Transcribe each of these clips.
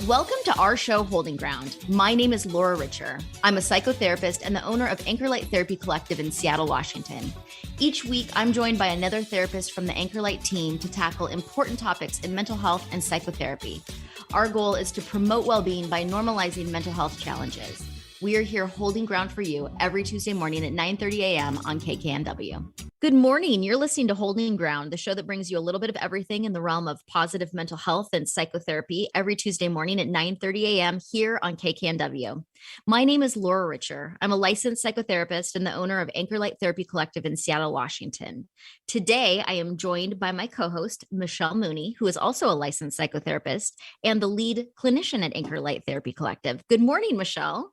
Welcome to our show, Holding Ground. My name is Laura Richer. I'm a psychotherapist and the owner of Anchor Light Therapy Collective in Seattle, Washington. Each week, I'm joined by another therapist from the Anchor Light team to tackle important topics in mental health and psychotherapy. Our goal is to promote well-being by normalizing mental health challenges. We are here holding ground for you every Tuesday morning at 9:30 a.m. on KKNW. Good morning. You're listening to Holding Ground, the show that brings you a little bit of everything in the realm of positive mental health and psychotherapy every Tuesday morning at 9:30 a.m. here on KKNW. My name is Laura Richer. I'm a licensed psychotherapist and the owner of Anchor Light Therapy Collective in Seattle, Washington. Today, I am joined by my co-host, Michelle Mooney, who is also a licensed psychotherapist and the lead clinician at Anchor Light Therapy Collective. Good morning, Michelle.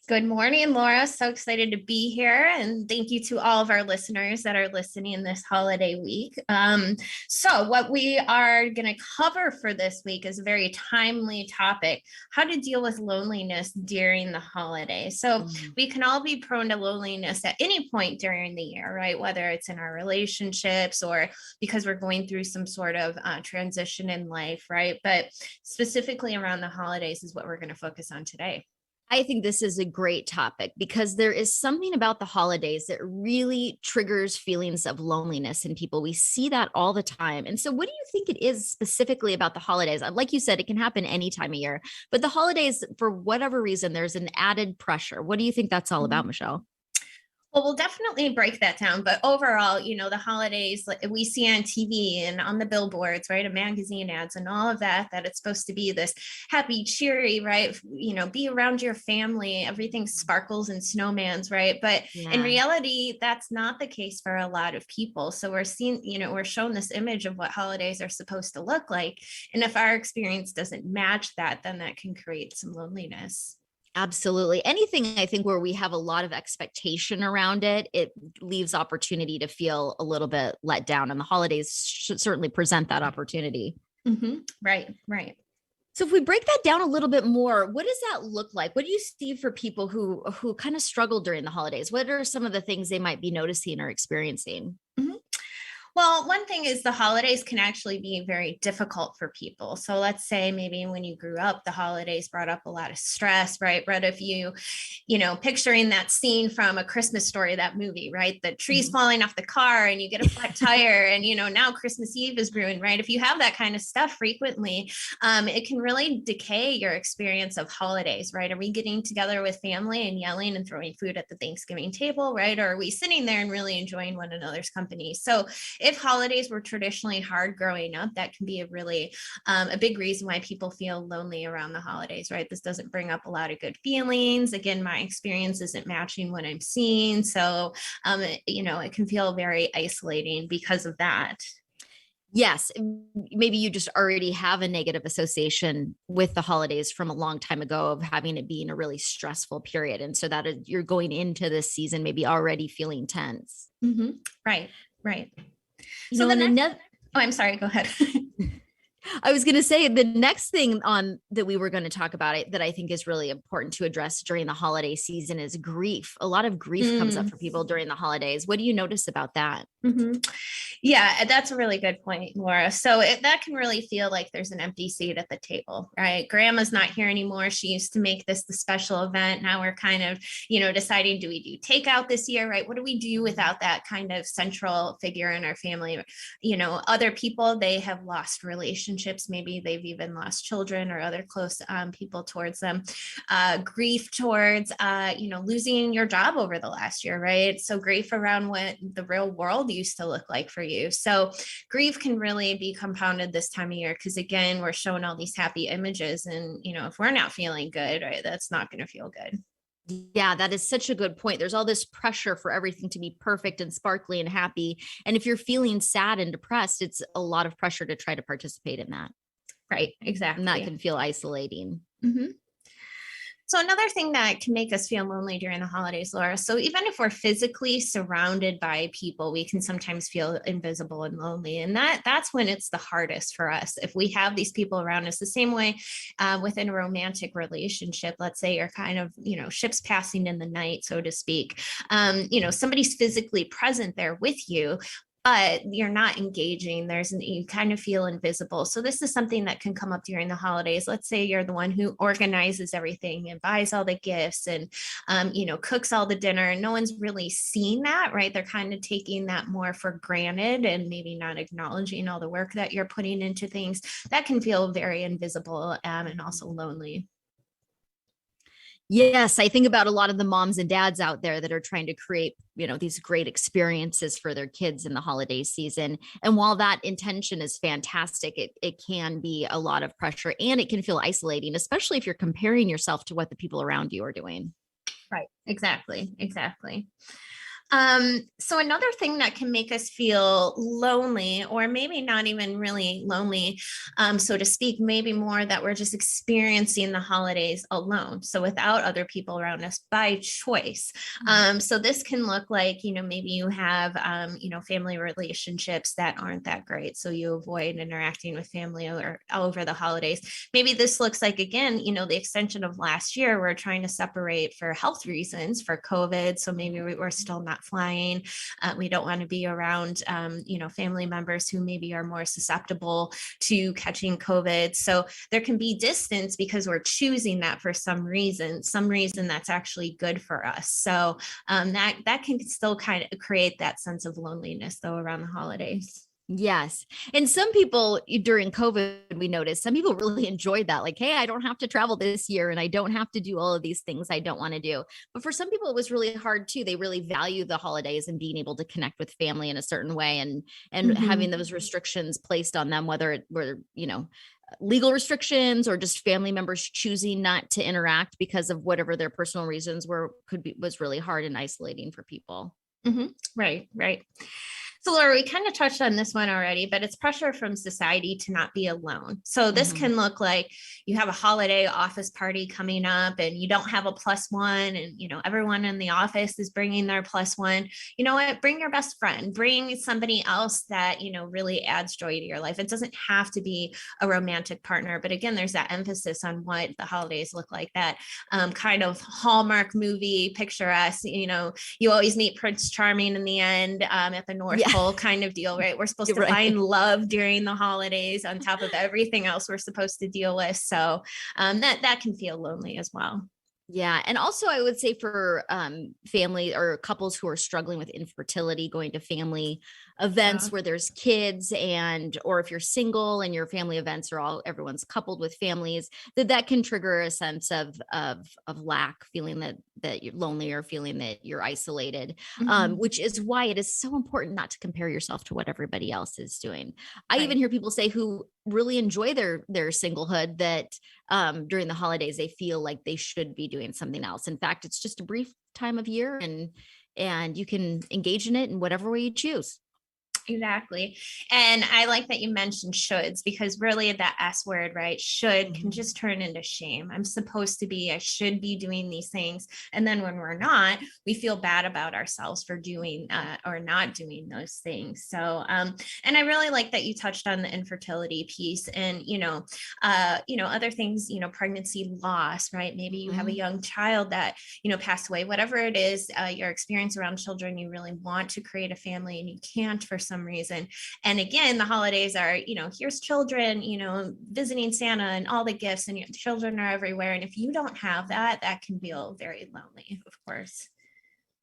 Good morning, Laura. So excited to be here. And thank you to all of our listeners that are listening this holiday week. So what we are going to cover for this week is a very timely topic, how to deal with loneliness during the holidays. So we can all be prone to loneliness at any point during the year, right? Whether it's in our relationships or because we're going through some sort of transition in life, right? But specifically around the holidays is what we're going to focus on today. I think this is a great topic because there is something about the holidays that really triggers feelings of loneliness in people. We see that all the time. And so what do you think it is specifically about the holidays? Like you said, it can happen any time of year, but the holidays, for whatever reason, there's an added pressure. What do you think that's all about, Michelle? Well, we'll definitely break that down. But overall, the holidays, like we see on TV and on the billboards, right, and magazine ads and all of that it's supposed to be this happy, cheery, right, be around your family, everything sparkles and snowmans, right? But in reality, that's not the case for a lot of people. So we're seeing, we're shown this image of what holidays are supposed to look like. And if our experience doesn't match that, then that can create some loneliness. Absolutely. Anything, I think, where we have a lot of expectation around it, it leaves opportunity to feel a little bit let down. And the holidays should certainly present that opportunity. Mm-hmm. Right. So if we break that down a little bit more, what does that look like? What do you see for people who kind of struggle during the holidays? What are some of the things they might be noticing or experiencing? Mm-hmm. Well, one thing is the holidays can actually be very difficult for people. So let's say maybe when you grew up, the holidays brought up a lot of stress, right? But if picturing that scene from A Christmas Story, that movie, right? The trees falling off the car and you get a flat tire and, now Christmas Eve is ruined, right? If you have that kind of stuff frequently, it can really decay your experience of holidays, right? Are we getting together with family and yelling and throwing food at the Thanksgiving table, right? Or are we sitting there and really enjoying one another's company? So if holidays were traditionally hard growing up, that can be a big reason why people feel lonely around the holidays, right? This doesn't bring up a lot of good feelings. Again, my experience isn't matching what I'm seeing. So, it can feel very isolating because of that. Yes, maybe you just already have a negative association with the holidays from a long time ago of having it being a really stressful period. And so that you're going into this season maybe already feeling tense. Mm-hmm. Right. I'm sorry, go ahead. I was going to say the next thing that we were going to talk about that I think is really important to address during the holiday season is grief. A lot of grief comes up for people during the holidays. What do you notice about that? Mm-hmm. Yeah, that's a really good point, Laura. So that can really feel like there's an empty seat at the table, right? Grandma's not here anymore. She used to make this the special event. Now we're kind of, deciding, do we do takeout this year, right? What do we do without that kind of central figure in our family? Other people, they have lost relationships. Maybe they've even lost children or other close people towards them. Grief towards, losing your job over the last year, right? So grief around what the real world used to look like for you. So grief can really be compounded this time of year because, again, we're showing all these happy images and, if we're not feeling good, right, that's not going to feel good. Yeah, that is such a good point. There's all this pressure for everything to be perfect and sparkly and happy. And if you're feeling sad and depressed, it's a lot of pressure to try to participate in that. Right, exactly. And that can feel isolating. Mm-hmm. So another thing that can make us feel lonely during the holidays, Laura, so even if we're physically surrounded by people, we can sometimes feel invisible and lonely. And that's when it's the hardest for us. If we have these people around us, the same way within a romantic relationship, let's say you're kind of, ships passing in the night, so to speak, somebody's physically present there with you, but you're not engaging. You kind of feel invisible. So this is something that can come up during the holidays. Let's say you're the one who organizes everything and buys all the gifts and, cooks all the dinner, and no one's really seen that, right? They're kind of taking that more for granted and maybe not acknowledging all the work that you're putting into things. That can feel very invisible, and also lonely. Yes, I think about a lot of the moms and dads out there that are trying to create, these great experiences for their kids in the holiday season. And while that intention is fantastic, it can be a lot of pressure, and it can feel isolating, especially if you're comparing yourself to what the people around you are doing. Right. Exactly. So another thing that can make us feel lonely, or maybe not even really lonely, so to speak, maybe more that we're just experiencing the holidays alone. So without other people around us by choice. So this can look like, maybe you have, family relationships that aren't that great. So you avoid interacting with family or over the holidays. Maybe this looks like, again, the extension of last year, we're trying to separate for health reasons for COVID. So maybe we're still not flying. We don't want to be around, family members who maybe are more susceptible to catching COVID. So there can be distance because we're choosing that for some reason that's actually good for us. So that can still kind of create that sense of loneliness, though, around the holidays. Yes. And some people during COVID, we noticed some people really enjoyed that. Like, hey, I don't have to travel this year and I don't have to do all of these things I don't want to do. But for some people, it was really hard too. They really value the holidays and being able to connect with family in a certain way, and having those restrictions placed on them, whether it were, legal restrictions or just family members choosing not to interact because of whatever their personal reasons was really hard and isolating for people. Right. So Laura, we kind of touched on this one already, but it's pressure from society to not be alone. So this can look like you have a holiday office party coming up and you don't have a plus one, and, everyone in the office is bringing their plus one. You know what? Bring your best friend, bring somebody else that, really adds joy to your life. It doesn't have to be a romantic partner, but again, there's that emphasis on what the holidays look like, that kind of Hallmark movie picturesque, you always meet Prince Charming in the end at the North Pole kind of deal, right? We're supposed to find love during the holidays on top of everything else we're supposed to deal with. So that can feel lonely as well. Yeah. And also I would say for family or couples who are struggling with infertility, going to family events where there's kids, or if you're single and your family events are everyone's coupled with families, that can trigger a sense of lack, feeling that you're lonely or feeling that you're isolated, which is why it is so important not to compare yourself to what everybody else is doing. I even hear people say who really enjoy their singlehood that during the holidays, they feel like they should be doing something else. In fact, it's just a brief time of year, and you can engage in it in whatever way you choose. Exactly. And I like that you mentioned shoulds, because really that S word, right? Should can just turn into shame. I should be doing these things. And then when we're not, we feel bad about ourselves for doing or not doing those things. So, and I really like that you touched on the infertility piece and, other things, pregnancy loss, right? Maybe you have a young child that, passed away, whatever it is, your experience around children, you really want to create a family and you can't for some reason. And again, the holidays are, here's children, visiting Santa and all the gifts, and children are everywhere. And if you don't have that, that can feel very lonely, of course.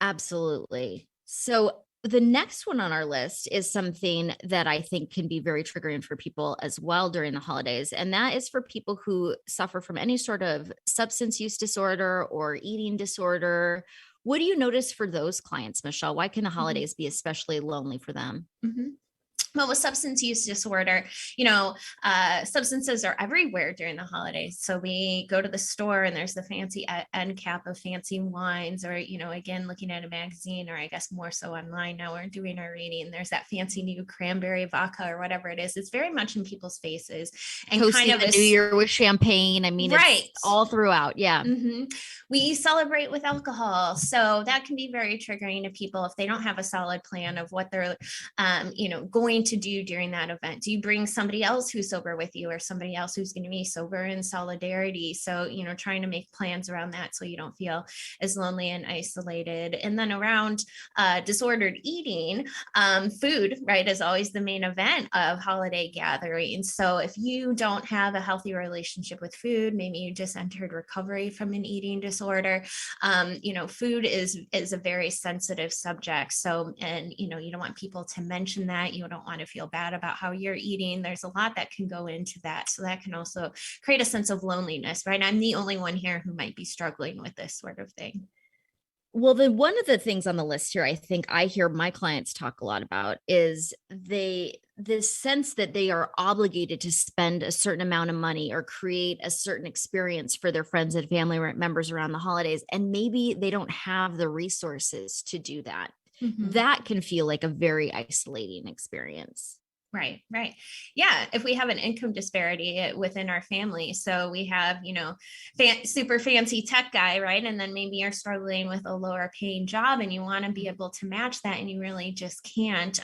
Absolutely. So the next one on our list is something that I think can be very triggering for people as well during the holidays. And that is for people who suffer from any sort of substance use disorder or eating disorder. What do you notice for those clients, Michelle? Why can the holidays be especially lonely for them? Well, with substance use disorder, substances are everywhere during the holidays. So we go to the store and there's the fancy end cap of fancy wines, or, again, looking at a magazine, or I guess more so online now we're doing our reading. There's that fancy new cranberry vodka or whatever it is. It's very much in people's faces, and Toasting kind of the New Year with champagne. I mean, right. It's all throughout. Yeah. We celebrate with alcohol. So that can be very triggering to people if they don't have a solid plan of what they're, going going to do during that event? Do you bring somebody else who's sober with you, or somebody else who's going to be sober in solidarity? So, trying to make plans around that so you don't feel as lonely and isolated. And then around disordered eating, food, right, is always the main event of holiday gatherings. So if you don't have a healthy relationship with food, maybe you just entered recovery from an eating disorder, food is a very sensitive subject. So, and you don't want people to mention that. You don't want to feel bad about how you're eating. There's a lot that can go into that. So that can also create a sense of loneliness, right? I'm the only one here who might be struggling with this sort of thing. Well, then one of the things on the list here, I think I hear my clients talk a lot about is this sense that they are obligated to spend a certain amount of money or create a certain experience for their friends and family members around the holidays. And maybe they don't have the resources to do that. Mm-hmm. That can feel like a very isolating experience. Right. Yeah. If we have an income disparity within our family, so we have, super fancy tech guy, right? And then maybe you're struggling with a lower paying job and you want to be able to match that and you really just can't.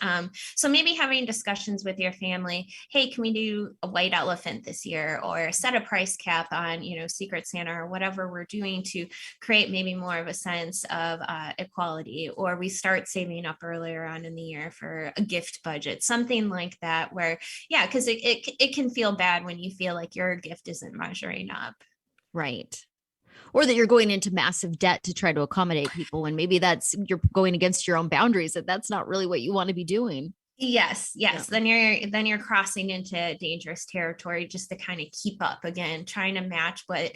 So maybe having discussions with your family, hey, can we do a white elephant this year, or set a price cap on, Secret Santa, or whatever we're doing to create maybe more of a sense of equality, or we start saving up earlier on in the year for a gift budget, something like that, where because it can feel bad when you feel like your gift isn't measuring up, right? Or that you're going into massive debt to try to accommodate people when maybe you're going against your own boundaries, that's not really what you want to be doing. Yes. Yeah. Then you're crossing into dangerous territory just to kind of keep up, again, trying to match what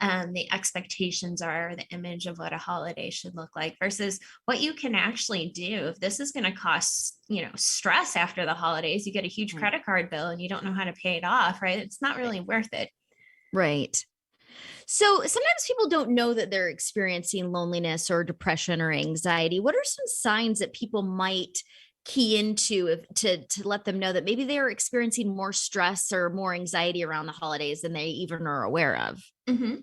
the expectations are, the image of what a holiday should look like versus what you can actually do. If this is going to cost, stress after the holidays, you get a huge credit card bill and you don't know how to pay it off, right? It's not really worth it. Right. So sometimes people don't know that they're experiencing loneliness or depression or anxiety. What are some signs that people might key into to let them know that maybe they're experiencing more stress or more anxiety around the holidays than they even are aware of? Mm-hmm.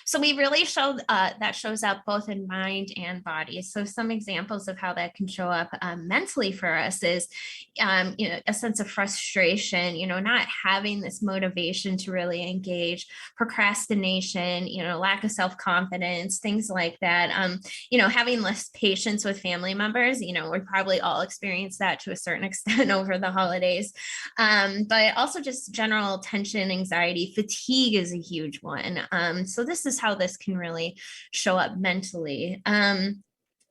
So we really show that shows up both in mind and body. So some examples of how that can show up mentally for us is, a sense of frustration, not having this motivation to really engage, procrastination, lack of self-confidence, things like that. Having less patience with family members, we probably all experience that to a certain extent over the holidays. But also just general tension, anxiety, fatigue is a huge one. So this is how this can really show up mentally.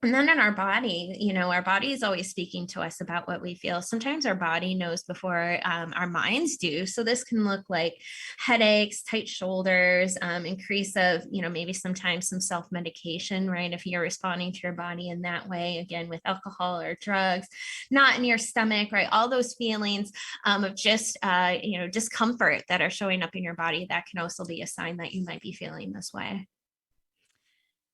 And then in our body, our body is always speaking to us about what we feel. Sometimes our body knows before our minds do. So this can look like headaches, tight shoulders, increase of, maybe sometimes some self-medication, right? If you're responding to your body in that way, again, with alcohol or drugs, not in your stomach, right? All those feelings of just, discomfort that are showing up in your body, that can also be a sign that you might be feeling this way.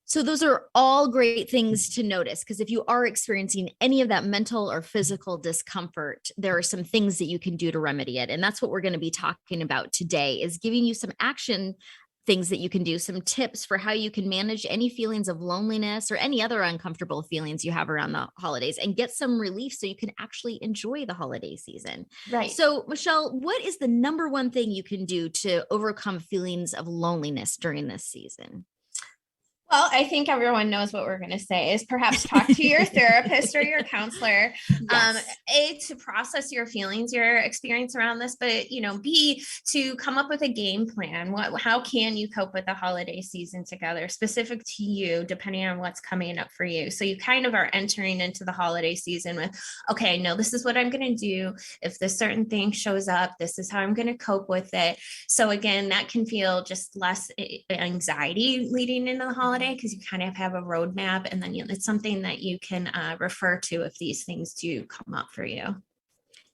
So those are all great things to notice, because if you are experiencing any of that mental or physical discomfort, there are some things that you can do to remedy it. And that's what we're going to be talking about today, is giving you some action things that you can do, some tips for how you can manage any feelings of loneliness or any other uncomfortable feelings you have around the holidays and get some relief so you can actually enjoy the holiday season. Right. So, Michelle, what is the number one thing you can do to overcome feelings of loneliness during this season? Well, I think everyone knows what we're going to say is perhaps talk to your therapist or your counselor, Yes. A, to process your feelings, your experience around this, but, B, to come up with a game plan. How can you cope with the holiday season together, specific to you, depending on what's coming up for you? So you kind of are entering into the holiday season with, okay, no, this is what I'm going to do. If this certain thing shows up, this is how I'm going to cope with it. So again, that can feel just less anxiety leading into the holiday, because you kind of have a roadmap, and then it's something that you can refer to if these things do come up for you.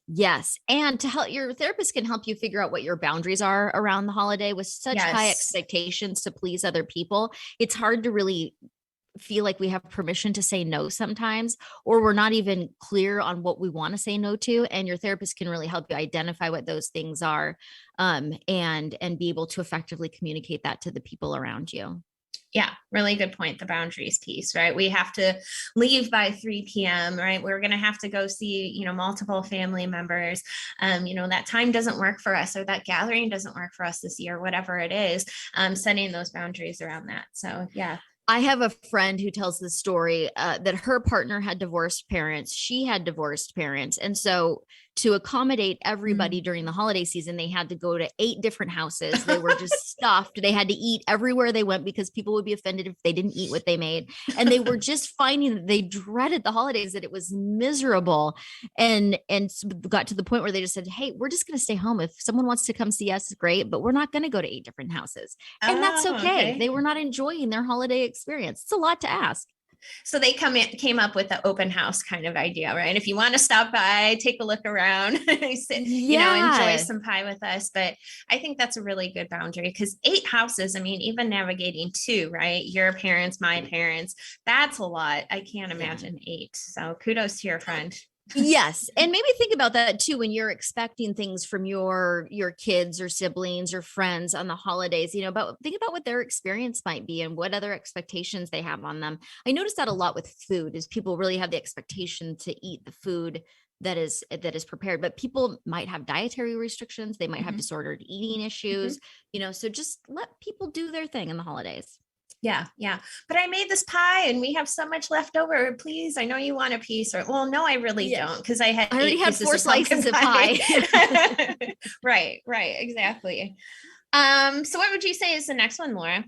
Yes. And to help, your therapist can help you figure out what your boundaries are around the holiday. With such high expectations to please other people, it's hard to really feel like we have permission to say no sometimes, or we're not even clear on what we want to say no to. And your therapist can really help you identify what those things are, and be able to effectively communicate that to the people around you. Yeah, really good point. The boundaries piece, right? We have to leave by 3 p.m., right? We're going to have to go see, multiple family members. That time doesn't work for us, or that gathering doesn't work for us this year, whatever it is, setting those boundaries around that. So, yeah. I have a friend who tells the story that her partner had divorced parents. She had divorced parents. And so to accommodate everybody during the holiday season, they had to go to 8 different houses. They were just stuffed. They had to eat everywhere they went because people would be offended if they didn't eat what they made. And they were just finding that they dreaded the holidays, that it was miserable. And got to the point where they just said, hey, we're just going to stay home. If someone wants to come see us, great, but we're not going to go to 8 different houses. And that's okay. Okay. They were not enjoying their holiday experience. It's a lot to ask. So they came up with the open house kind of idea, right? If you want to stop by, take a look around, sit, enjoy some pie with us. But I think that's a really good boundary, because 8 houses, I mean, even navigating 2, right? Your parents, my parents, that's a lot. I can't imagine 8. So kudos to your friend. Yes. And maybe think about that too, when you're expecting things from your kids or siblings or friends on the holidays, but think about what their experience might be and what other expectations they have on them. I noticed that a lot with food, is people really have the expectation to eat the food that is prepared, but people might have dietary restrictions. They might have disordered eating issues, so just let people do their thing in the holidays. Yeah. But I made this pie and we have so much left over. Please, I know you want a piece. Or, well, no, I really don't, because I already had 4 slices of pie. Right. Exactly. So what would you say is the next one, Laura?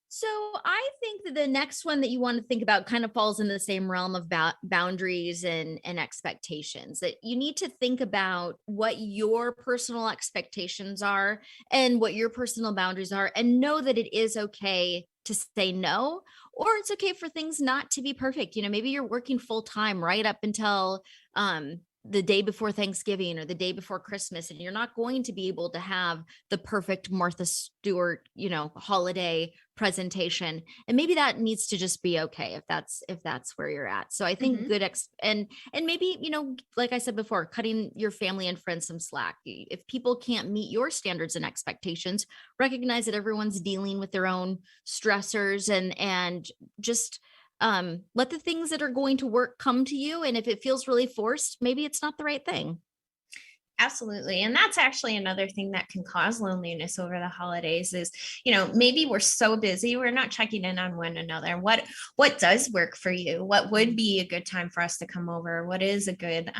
So I think that the next one that you want to think about kind of falls in the same realm of boundaries and expectations, that you need to think about what your personal expectations are and what your personal boundaries are, and know that it is okay to say no, or it's okay for things not to be perfect. Maybe you're working full time right up until the day before Thanksgiving or the day before Christmas, and you're not going to be able to have the perfect Martha Stewart, holiday presentation. And maybe that needs to just be okay if that's where you're at. So I think good and maybe, like I said before, cutting your family and friends some slack. If people can't meet your standards and expectations, recognize that everyone's dealing with their own stressors, and just let the things that are going to work come to you. And if it feels really forced, maybe it's not the right thing. Absolutely. And that's actually another thing that can cause loneliness over the holidays is, maybe we're so busy, we're not checking in on one another. What does work for you? What would be a good time for us to come over? What is a good,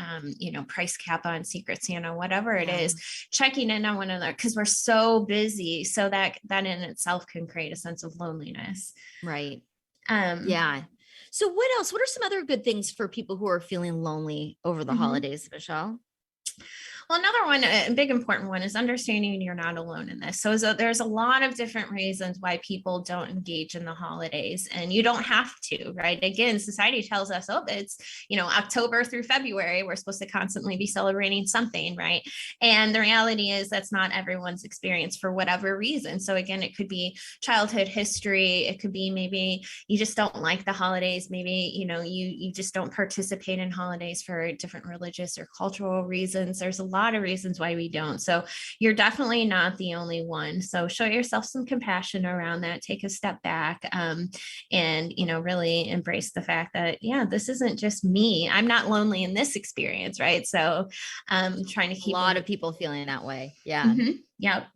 price cap on Secret Santa, whatever it is, checking in on one another, because we're so busy. So that in itself can create a sense of loneliness. Right. Yeah. So what else? What are some other good things for people who are feeling lonely over the holidays, Michelle? Well, another one, a big important one, is understanding you're not alone in this. So there's a lot of different reasons why people don't engage in the holidays, and you don't have to, right? Again, society tells us, oh, it's, October through February, we're supposed to constantly be celebrating something, right? And the reality is that's not everyone's experience for whatever reason. So again, it could be childhood history. It could be maybe you just don't like the holidays. Maybe, you just don't participate in holidays for different religious or cultural reasons. There's a lot of reasons why we don't. So you're definitely not the only one. So show yourself some compassion around that. Take a step back, and, really embrace the fact that, this isn't just me. I'm not lonely in this experience, right? So trying to keep a lot of people feeling that way. Yeah. Yep.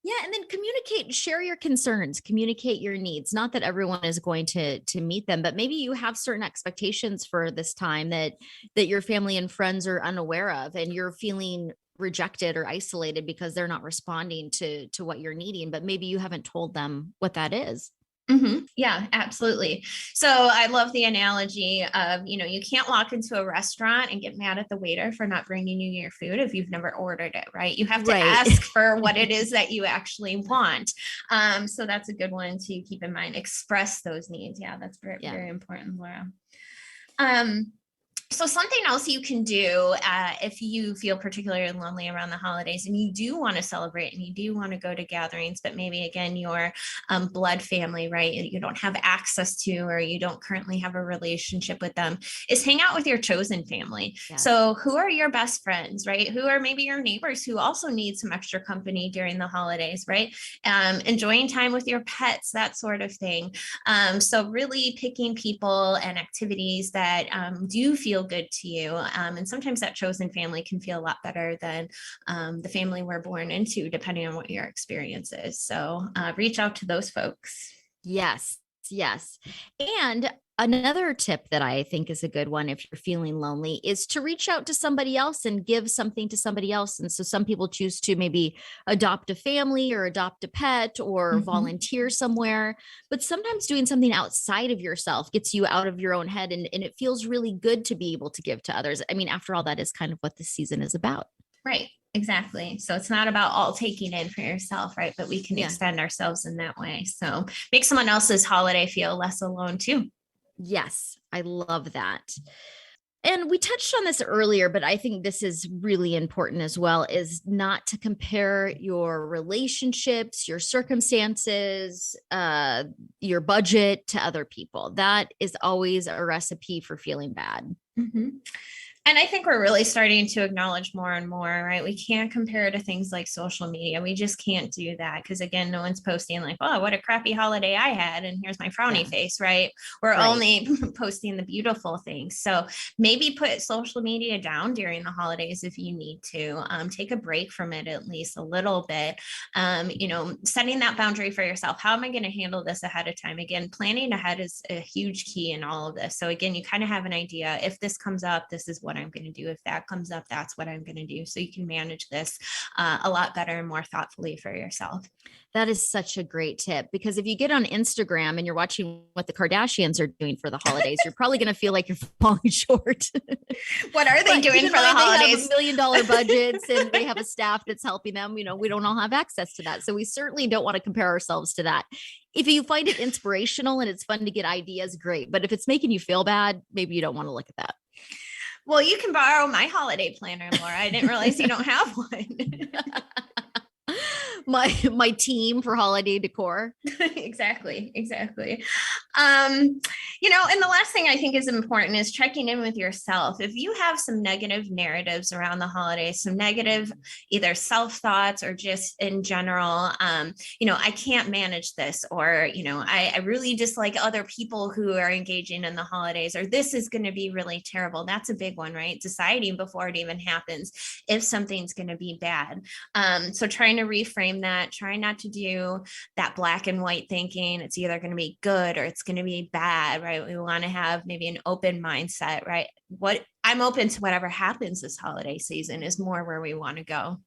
Yeah. And then communicate, share your concerns, communicate your needs. Not that everyone is going to meet them, but maybe you have certain expectations for this time that your family and friends are unaware of, and you're feeling rejected or isolated because they're not responding to what you're needing, but maybe you haven't told them what that is. Yeah, absolutely. So I love the analogy of, you can't walk into a restaurant and get mad at the waiter for not bringing you your food if you've never ordered it, right? You have to ask for what it is that you actually want. So that's a good one to keep in mind. Express those needs. Yeah, that's very, very important, Laura. So something else you can do if you feel particularly lonely around the holidays and you do want to celebrate and you do want to go to gatherings, but maybe again, your blood family, right, you don't have access to, or you don't currently have a relationship with them, is hang out with your chosen family. Yes. So who are your best friends, right? Who are maybe your neighbors who also need some extra company during the holidays, right? Enjoying time with your pets, that sort of thing. So really picking people and activities that do feel good to you. And sometimes that chosen family can feel a lot better than the family we're born into, depending on what your experience is. So reach out to those folks. Yes. Yes. And another tip that I think is a good one if you're feeling lonely is to reach out to somebody else and give something to somebody else. And so some people choose to maybe adopt a family or adopt a pet or volunteer somewhere. But sometimes doing something outside of yourself gets you out of your own head. And it feels really good to be able to give to others. I mean, after all, that is kind of what this season is about. Right. Exactly. So it's not about all taking in for yourself, right? But we can extend ourselves in that way. So make someone else's holiday feel less alone too. Yes, I love that. And we touched on this earlier, but I think this is really important as well, is not to compare your relationships, your circumstances, your budget to other people. That is always a recipe for feeling bad. Mm-hmm. And I think we're really starting to acknowledge more and more, right? We can't compare to things like social media. We just can't do that because, again, no one's posting like, oh, what a crappy holiday I had. And here's my frowny face, right? We're only posting the beautiful things. So maybe put social media down during the holidays if you need to. Take a break from it at least a little bit. Setting that boundary for yourself. How am I going to handle this ahead of time? Again, planning ahead is a huge key in all of this. So, again, you kind of have an idea. If this comes up, this is what I'm going to do. If that comes up, that's what I'm going to do. So you can manage this a lot better and more thoughtfully for yourself. That is such a great tip because if you get on Instagram and you're watching what the Kardashians are doing for the holidays, you're probably going to feel like you're falling short. What are they doing for the holidays? They have $1 million budgets and they have a staff that's helping them. We don't all have access to that. So we certainly don't want to compare ourselves to that. If you find it inspirational and it's fun to get ideas, great. But if it's making you feel bad, maybe you don't want to look at that. Well, you can borrow my holiday planner, Laura. I didn't realize you don't have one. my team for holiday decor. Exactly. And the last thing I think is important is checking in with yourself. If you have some negative narratives around the holidays, some negative either self-thoughts or just in general, I can't manage this, or, I really dislike other people who are engaging in the holidays, or this is going to be really terrible. That's a big one, right? Deciding before it even happens if something's going to be bad. So trying to reframe that, trying not to do that black and white thinking. It's either going to be good or it's going to be bad, right? We want to have maybe an open mindset, right? What I'm open to whatever happens this holiday season is more where we want to go.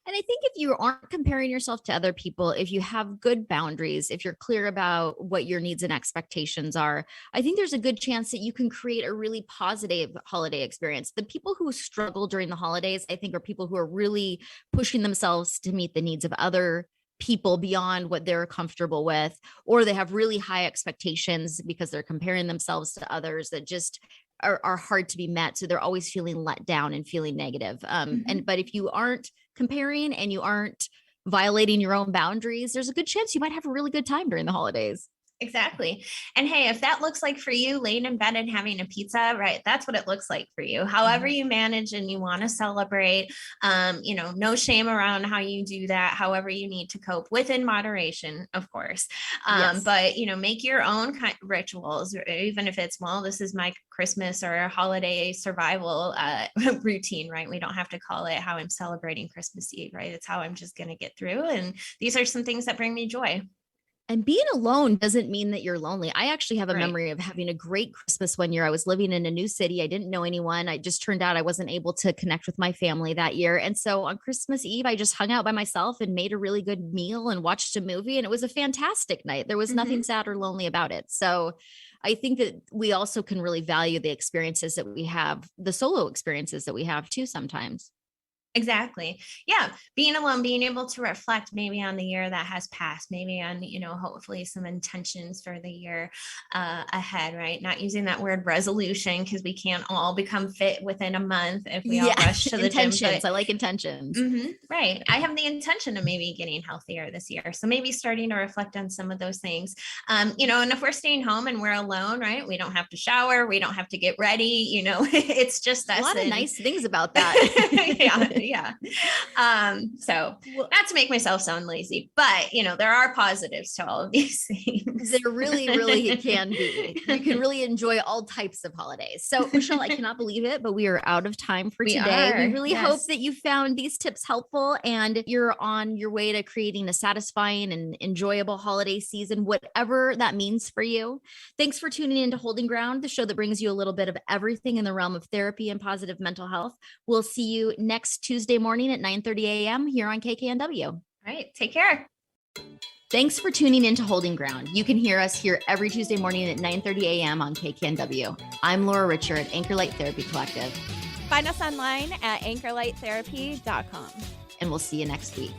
And I think if you aren't comparing yourself to other people, if you have good boundaries, if you're clear about what your needs and expectations are, I think there's a good chance that you can create a really positive holiday experience. The people who struggle during the holidays, I think, are people who are really pushing themselves to meet the needs of other people beyond what they're comfortable with, or they have really high expectations because they're comparing themselves to others that just are hard to be met. So they're always feeling let down and feeling negative. But if you aren't comparing and you aren't violating your own boundaries, there's a good chance you might have a really good time during the holidays. Exactly. And hey, if that looks like for you, laying in bed and having a pizza, right? That's what it looks like for you. However you manage and you want to celebrate, no shame around how you do that. However you need to cope within moderation, of course. But, make your own rituals, even if it's, well, this is my Christmas or holiday survival routine, right? We don't have to call it how I'm celebrating Christmas Eve, right? It's how I'm just going to get through. And these are some things that bring me joy. And being alone doesn't mean that you're lonely. I actually have a memory of having a great Christmas one year. I was living in a new city. I didn't know anyone. I just turned out I wasn't able to connect with my family that year. And so on Christmas Eve, I just hung out by myself and made a really good meal and watched a movie. And it was a fantastic night. There was nothing sad or lonely about it. So I think that we also can really value the experiences that we have, the solo experiences that we have too sometimes. Exactly. Yeah. Being alone, being able to reflect maybe on the year that has passed, maybe on, hopefully some intentions for the year ahead, right? Not using that word resolution because we can't all become fit within a month if we all rush to the intentions. gym. But I like intentions. Right. I have the intention of maybe getting healthier this year. So maybe starting to reflect on some of those things. And if we're staying home and we're alone, right? We don't have to shower. We don't have to get ready. It's just us. A lot of nice things about that. Yeah. So not to make myself sound lazy, but there are positives to all of these things. There really, really can be. You can really enjoy all types of holidays. So Michelle, I cannot believe it, but we are out of time for today. We really hope that you found these tips helpful and you're on your way to creating a satisfying and enjoyable holiday season, whatever that means for you. Thanks for tuning in to Holding Ground, the show that brings you a little bit of everything in the realm of therapy and positive mental health. We'll see you next Tuesday morning at 9:30 a.m. here on KKNW. All right. Take care. Thanks for tuning in to Holding Ground. You can hear us here every Tuesday morning at 9:30 a.m. on KKNW. I'm Laura Richer at Anchorlight Therapy Collective. Find us online at anchorlighttherapy.com. And we'll see you next week.